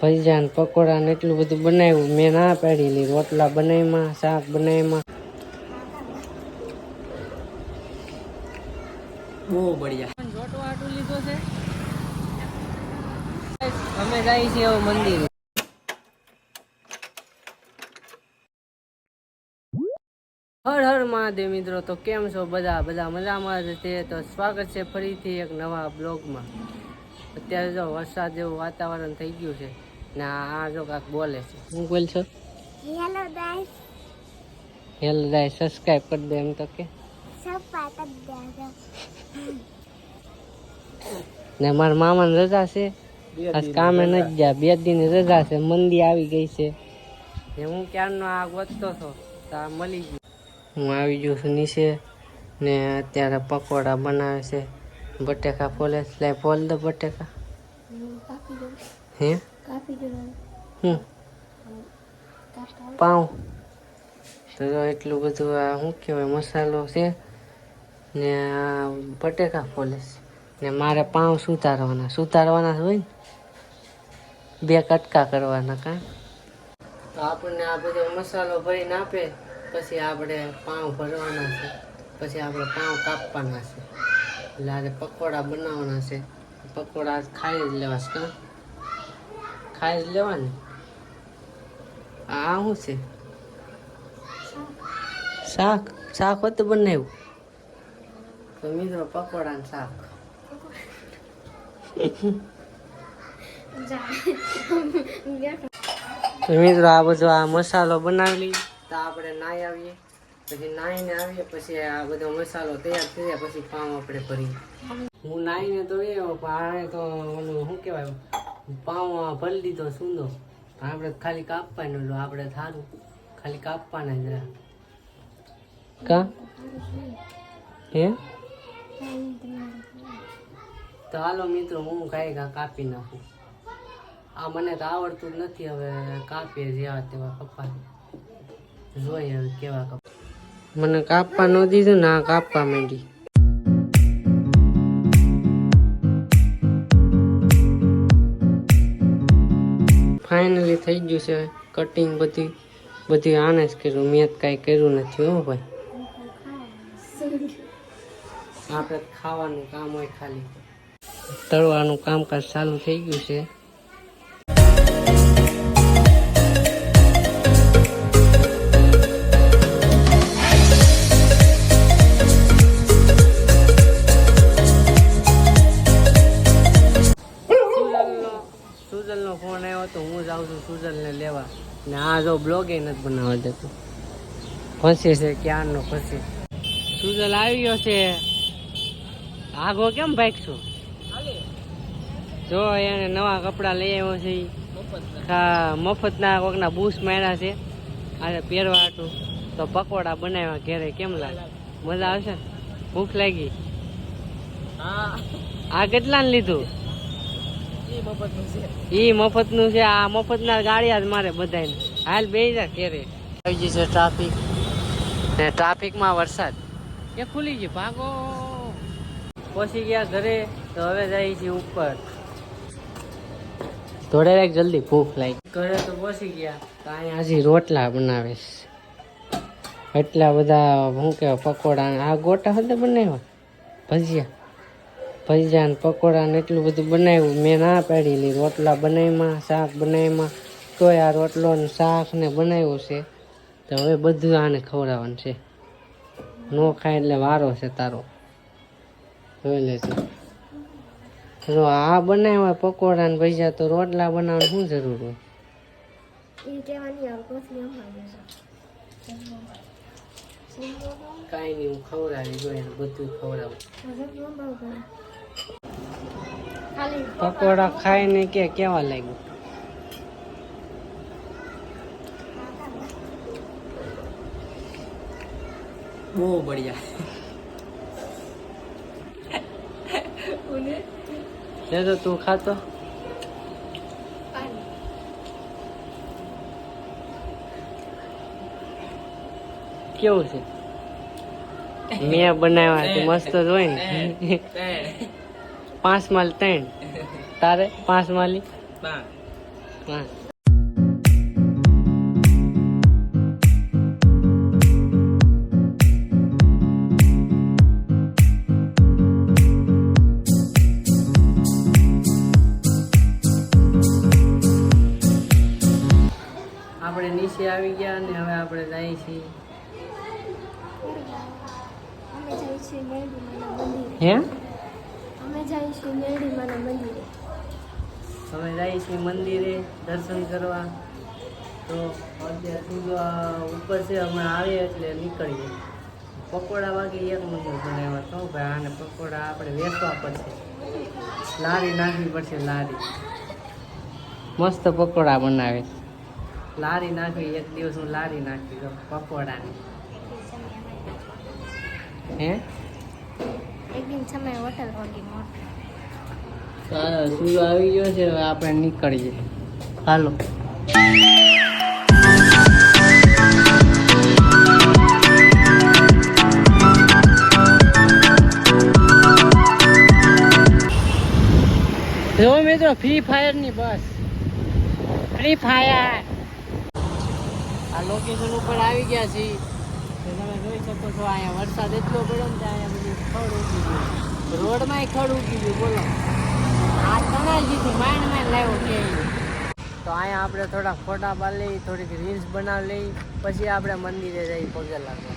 ભજીયા ને પકોડા ને એટલું બધું બનાવ્યું. મેં ના પાડી ની. રોટલા બનાવ્યા, શાક બનાવ્યા. બહુ બઢિયા. જોટો આટું લીધો છે. અમે જાય છે એવું મંદિર. હર હર મહાદેવ મિત્રો. તો કેમ છો બધા મજામાં જ છે. તો સ્વાગત છે ફરીથી એક નવા બ્લોગમાં. અત્યારે જો વરસાદ જેવું વાતાવરણ થઈ ગયું છે ને આ જો કાક બોલે છે. હું બોલ છો? Hello guys. Hello guys subscribe કરી દે એમ તો કે. સબસ્ક્રાઇબ કરી દેજો. ને મારા મામાને રજા છે. આજ કામે નથી ગયા. 2 દિન રજા છે. મંદી આવી ગઈ છે. ને હું ક્યારનો આ ગોતતો હતો તો આ મળી ગયું. હું આવી ગયો છું નીચે ને અત્યારે પકોડા બનાવે છે. બટેકા ફોલે છે. ફોલ દો બટેકા. હે હું પાઉં તો એટલું બધું આ શું કહેવાય મસાલો છે ને આ બટેકા ફોલે છે ને મારે પાઉં સુધારવાના હોય ને 2 કટકા કરવાના કાં તો આપણને આ બધો મસાલો ભરીને આપે. પછી આપણે પાઉં ભરવાના છે. પછી આપણે પાઉં કાપવાના છે. એટલે આજે પકોડા બનાવવાના છે. પકોડા ખાઈ જ લેવા છે. કાં ખાઈ જ લેવાની. આ શું છે? શાક હોત બનાવ્યું તો મિત્રો પકોડા ને શાક. તો મિત્રો આ બધો આ મસાલો બનાવી તો આપણે નાઈ આવીએ. પછી નાઈને આવીએ પછી આ બધો મસાલો તૈયાર થઈ જાય પછી પાઉં આપણે ભરીએ. હું નાઈને તો એ તો ઓલું શું કહેવાય પાઉં ભરી દીધો સૂંદો. આપણે ખાલી કાપવાનું. આપણે થારું ખાલી કાપવાના જરા. કા હે તો હાલો મિત્રો હું કાપી નાખું. આ મને તો આવડતું જ નથી. હવે કાપીએ જેવા તેવા કપા જોઈએ હવે કેવા કપા. મને કાપવા ન દીધું ને આ કાપવા માંડી. ફાઇનલી થઈ ગયું છે કટિંગ. બધી આને જ કર્યું. મેં કાંઈ કર્યું નથી. હો ભાઈ આપણે ખાવાનું કામ હોય ખાલી. તળવાનું કામકાજ ચાલુ થઈ ગયું છે. સુજલનો ફોન આવ્યો તો હું જાઉં છું સુજલને લેવા. ને આ જો બ્લોગે નથી બનાવવા દેતું. ફસી છે ક્યારનો ફસી. સુજલ આવી ગયો છે. આગો કેમ ભાગશું? જો એને નવા કપડા લઈ આવ્યો છે. મફતના કોકના બૂસ માર્યા છે આજે પહેરવા હાટું. તો પકોડા બનાવ્યા ઘેરે. કેમ લાગે? મજા આવશે? ભૂખ લાગી? આ કેટલાને લીધું? ઈ મફતનું છે. આ મફતના ગાડિયા જ મારે બધાને. હાલ બેસી જા ઘેરે. આવી ગઈ છે ટ્રાફિક ને ટ્રાફિકમાં વરસાદ. એ ખુલી ગઈ. ભાગો. પહોંચી ગયા ઘરે. તો હવે જાય છે ઉપર. થોડે રાખ જલ્દી ભૂખ લાગી. ઘરે તો પહોંચી ગયા. તો અહીંયા હજી રોટલા બનાવે છે. એટલા બધા શું કહેવાય પકોડા. આ ગોટા હતા બનાવ્યા. ભજીયા ને પકોડા ને એટલું બધું બનાવ્યું. મેં ના પાડી ની. રોટલા બનાવ્યા, શાક બનાવ્યા. તોય આ રોટલો ને શાક ને બનાવ્યું છે. તો હવે બધું આને ખવડાવવાનું છે. નો ખાય એટલે વારો છે તારો. જોઈ લેજો. જો આ બનાવ્યા પકોડા ને ભજીયા તો રોટલા બનાવવાની શું જરૂર હોય? કાંઈ નહીં હું ખવડાવી જોઈએ. બધું ખવડાવું. પકોડા ખાઈને કેવા લાગ્યું? બહુ બઢિયા. લે તો તું ખાતો. કેવું છે? મેં બનાવ્યા મસ્ત જ હોય ને. 5 માલ 3. તારે 5 માલી હા. આપણે નીચે આવી ગયા અને હવે આપણે જઈએ છીએ અમે જઈએ છીએ મેરડીમાના મંદિરે. હે અમે જઈએ છીએ મેરડીમાના મંદિરે. હવે જઈએ છીએ મંદિરે દર્શન કરવા. તો અત્યારે સૂર્ય ઉપર છે, હમણાં આવીએ એટલે નીકળીએ. પકોડા વાગી એક નંબર બનાવ્યા તો ભાઈ આને પકોડા આપણે વેચવા પડશે, લારી નાખવી પડશે. લારી મસ્ત પકોડા બનાવે. લારી નાખવી, એક દિવસ હું લારી નાખી તો પકોડાની. હે એક દિન સમય હોટલ હોગી મોટી. સૂર્ય આવી ગયો છે, હવે આપણે નીકળીએ. હાલો. જો મિત્રો ફ્રી ફાયર ની બસ, ફ્રી ફાયર. આ લોકેશન ઉપર આવી ગયા છીએ. તો તમે જોઈ શકો છો અહીંયા વરસાદ એટલો પડ્યો ને ત્યાં અહીંયા બધું ખડ ઉગી ગયું, રોડમાંય ખડ ઉગી ગયું. બોલો આ તણાજીથી માંડ માંડ લાવ્યો કે. તો અહીંયા આપણે થોડા ફોટા પાડી લઈ, થોડીક રીલ્સ બનાવી લઈ, પછી આપણે મંદિરે જઈ પગે લાગવા.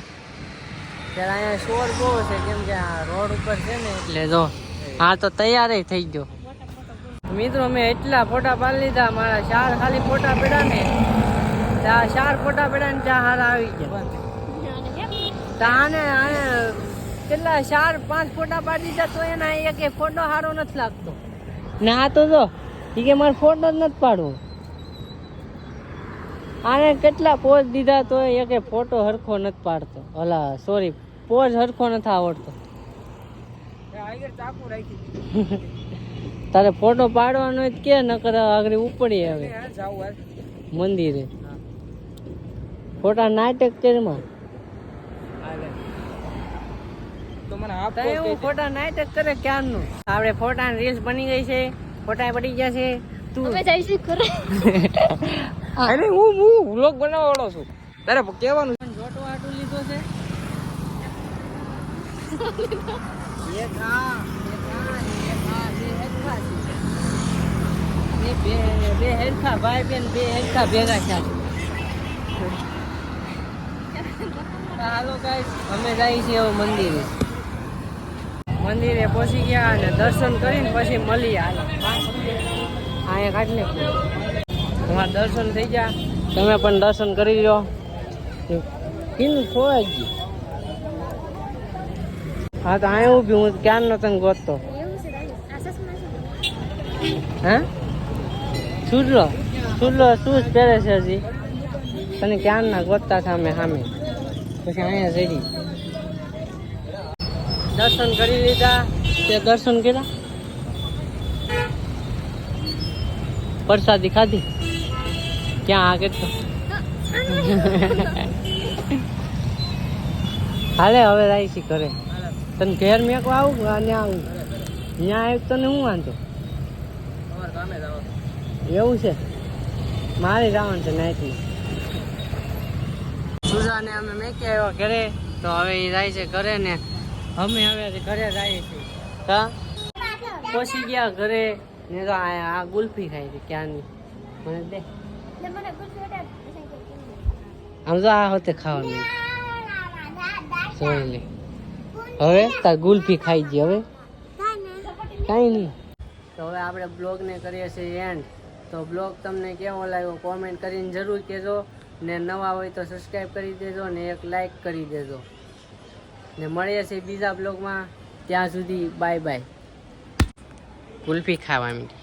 ત્યારે અહીંયા શોર બહુ છે, કેમ કે આ રોડ ઉપર છે ને એટલે. જો હા તો તૈયાર થઈ ગયો. મિત્રો મેં એટલા ફોટા પાડી લીધા, મારા 4 ખાલી ફોટા પડ્યા ને, ત્યાં 4 ફોટા પડ્યા ને ત્યાં હારા આવી ગયા. ત્યાં આને કેટલા 4-5 ફોટા પાડી દીધા તો એના એક ફોટો સારો નથી લાગતો ને. આ તો જો એ કે મારે ફોટો જ નથી પાડવો. આને કેટલા પોઝ દીધા તો એક ફોટો હરખો નથી પાડતો. ઓલા સોરી, પોઝ હરખો નથી આવડતો. તારે ફોટો પાડવાનો જ કે નકર આગળ ઉપડી હવે મંદિરે. ફોટા નાટક કેમાં ફોટા નાટક કરે ક્યારનું. આપણે ફોટા રીલ્સ બની ગઈ છે, ફોટા પડી ગયા છે. તું અમે જઈએ છીએ ઘરે. અરે હું વ્લોગ બનાવવાળો છું, તારે કહેવાનું જોટો આટું લીધો છે. એક આ બે હેરખા ભાઈ બેન, બે હેરખા ભેગા છે. હાલો ગાઈસ, અમે જઈએ છીએ હવે મંદિરે. મંદિરે પહોંચી ગયા અને દર્શન કરીને પછી મળીએ. હાલો અહીંયા કાઢી લે. તમારા દર્શન થઈ ગયા, તમે પણ દર્શન કરી લો. કીધું ખોવાઈ ગયું. હા તો અહીંયા ઊભી, હું ક્યારનો તને ગોતતો. એવું છે આ સસમા છે. હે સુરલો શૂઝ પહેરે છે હજી. તને ક્યારના ગોતતા હતા અમે સામે, પછી અહીંયા જઈ દર્શન કરી લીધા. તે દર્શન કર્યા, પ્રસાદી ખાધી. ક્યાં આ કેટલો હાલે હવે જાય છે ઘરે. તને ઘેર મેકવા આવું કે ત્યાં આવું? ત્યાં આવ્યું તને શું વાંધો? એવું છે, મારે જવાનું છે નાઈટમાં. સુજાને અમે મેકી આવ્યા ઘરે, તો હવે એ જાય છે ઘરે ને અમે હવે ઘરે જઈએ છીએ. હા પહોંચી ગયા ઘરે ને. તો આ ગુલ્ફી ખાઈ છે ક્યાંની. મને દે મને ગુસ્સો આવે. આમ તો આ હોતે ખાવાનું જોઈ લે. હવે તાર ગુલ્ફી ખાઈ ગઈ. હવે કાંઈ નહીં. તો હવે આપણે બ્લોગને કરીએ છીએ એન્ડ. તો બ્લોગ તમને કેવો લાગ્યો કોમેન્ટ કરીને જરૂર કહેજો ને. નવા હોય તો સબસ્ક્રાઈબ કરી દેજો ને એક લાઈક કરી દેજો ને. મળીએ છીએ બીજા બ્લોગમાં. ત્યાં સુધી બાય બાય. ગુલ્ફી ખાવા માંડી.